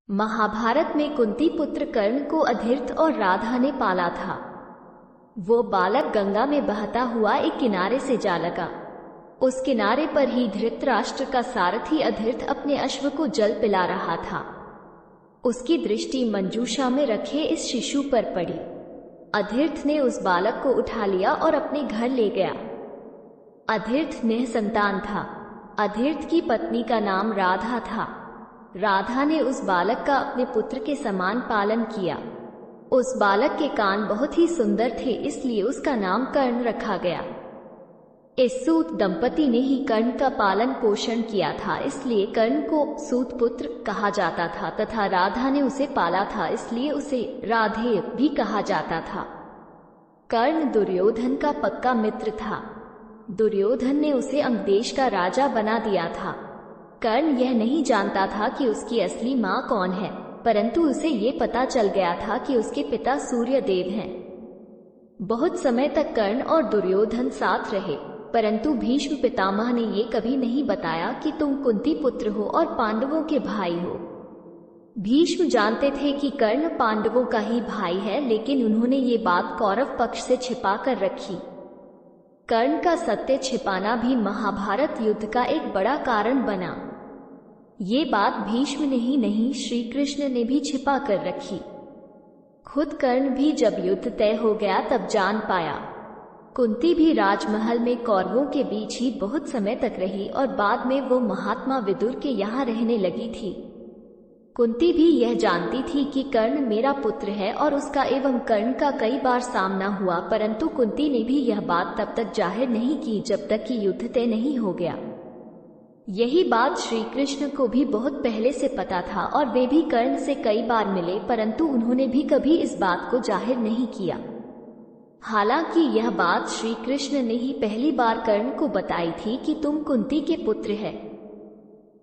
महाभारत में कुंती पुत्र कर्ण को अधीर्थ और राधा ने पाला था। वो बालक गंगा में बहता हुआ एक किनारे से जा लगा। उस किनारे पर ही धृतराष्ट्र का सारथी अधीर्थ अपने अश्व को जल पिला रहा था। उसकी दृष्टि मंजूषा में रखे इस शिशु पर पड़ी। अधीर्थ ने उस बालक को उठा लिया और अपने घर ले गया। अधीर्थ निसंतान था। अधीर्थ की पत्नी का नाम राधा था। राधा ने उस बालक का अपने पुत्र के समान पालन किया। उस बालक के कान बहुत ही सुंदर थे, इसलिए उसका नाम कर्ण रखा गया। इस सूत दंपति ने ही कर्ण का पालन पोषण किया था, इसलिए कर्ण को सूत पुत्र कहा जाता था तथा राधा ने उसे पाला था, इसलिए उसे राधेय भी कहा जाता था। कर्ण दुर्योधन का पक्का मित्र था। दुर्योधन ने उसे अंगदेश का राजा बना दिया था। कर्ण यह नहीं जानता था कि उसकी असली माँ कौन है, परंतु उसे ये पता चल गया था कि उसके पिता सूर्यदेव हैं। बहुत समय तक कर्ण और दुर्योधन साथ रहे, परंतु भीष्म पितामह ने ये कभी नहीं बताया कि तुम कुंती पुत्र हो और पांडवों के भाई हो। भीष्म जानते थे कि कर्ण पांडवों का ही भाई है, लेकिन उन्होंने ये बात कौरव पक्ष से छिपा कर रखी। कर्ण का सत्य छिपाना भी महाभारत युद्ध का एक बड़ा कारण बना। ये बात भीष्म ने ही नहीं, श्री कृष्ण ने भी छिपा कर रखी। खुद कर्ण भी जब युद्ध तय हो गया तब जान पाया। कुंती भी राजमहल में कौरवों के बीच ही बहुत समय तक रही और बाद में वो महात्मा विदुर के यहाँ रहने लगी थी। कुंती भी यह जानती थी कि कर्ण मेरा पुत्र है और उसका एवं कर्ण का कई बार सामना हुआ, परंतु कुंती ने भी यह बात तब तक जाहिर नहीं की जब तक कि युद्ध तय नहीं हो गया। यही बात श्री कृष्ण को भी बहुत पहले से पता था और वे भी कर्ण से कई बार मिले, परंतु उन्होंने भी कभी इस बात को जाहिर नहीं किया। हालांकि यह बात श्री कृष्ण ने ही पहली बार कर्ण को बताई थी कि तुम कुंती के पुत्र है।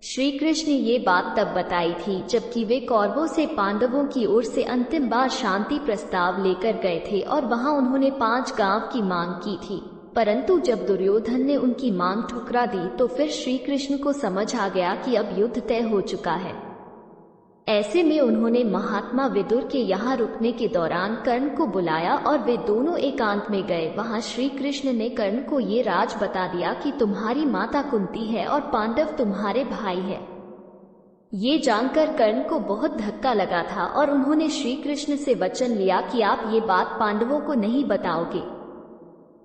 श्री कृष्ण ने ये बात तब बताई थी जबकि वे कौरवों से पांडवों की ओर से अंतिम बार शांति प्रस्ताव लेकर गए थे और वहां उन्होंने 5 गांव की मांग की थी, परंतु जब दुर्योधन ने उनकी मांग ठुकरा दी तो फिर श्री कृष्ण को समझ आ गया कि अब युद्ध तय हो चुका है। ऐसे में उन्होंने महात्मा विदुर के यहाँ रुकने के दौरान कर्ण को बुलाया और वे दोनों एकांत में गए। वहां श्री कृष्ण ने कर्ण को ये राज बता दिया कि तुम्हारी माता कुंती है और पांडव तुम्हारे भाई है। ये जानकर कर्ण को बहुत धक्का लगा था और उन्होंने श्री कृष्ण से वचन लिया कि आप ये बात पांडवों को नहीं बताओगे।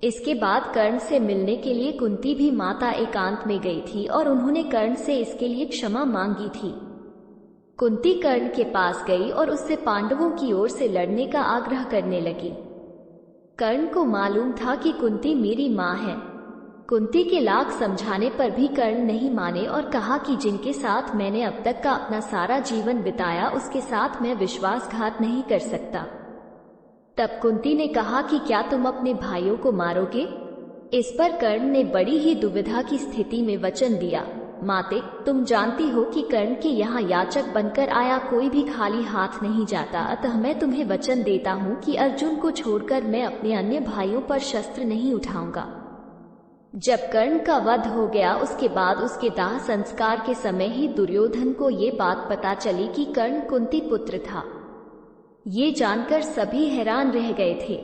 इसके बाद कर्ण से मिलने के लिए कुंती भी माता एकांत में गई थी और उन्होंने कर्ण से इसके लिए क्षमा मांगी थी। कुंती कर्ण के पास गई और उससे पांडवों की ओर से लड़ने का आग्रह करने लगी। कर्ण को मालूम था कि कुंती मेरी माँ है। कुंती के लाख समझाने पर भी कर्ण नहीं माने और कहा कि जिनके साथ मैंने अब तक का अपना सारा जीवन बिताया उसके साथ मैं विश्वासघात नहीं कर सकता। तब कुंती ने कहा कि क्या तुम अपने भाइयों को मारोगे? इस पर कर्ण ने बड़ी ही दुविधा की स्थिति में वचन दिया, माते, तुम जानती हो कि कर्ण के यहाँ याचक बनकर आया कोई भी खाली हाथ नहीं जाता, अतः मैं तुम्हें वचन देता हूँ कि अर्जुन को छोड़कर मैं अपने अन्य भाइयों पर शस्त्र नहीं उठाऊंगा। जब कर्ण का वध हो गया उसके बाद उसके दाह संस्कार के समय ही दुर्योधन को ये बात पता चली कि कर्ण कुंती पुत्र था। ये जानकर सभी हैरान रह गए थे।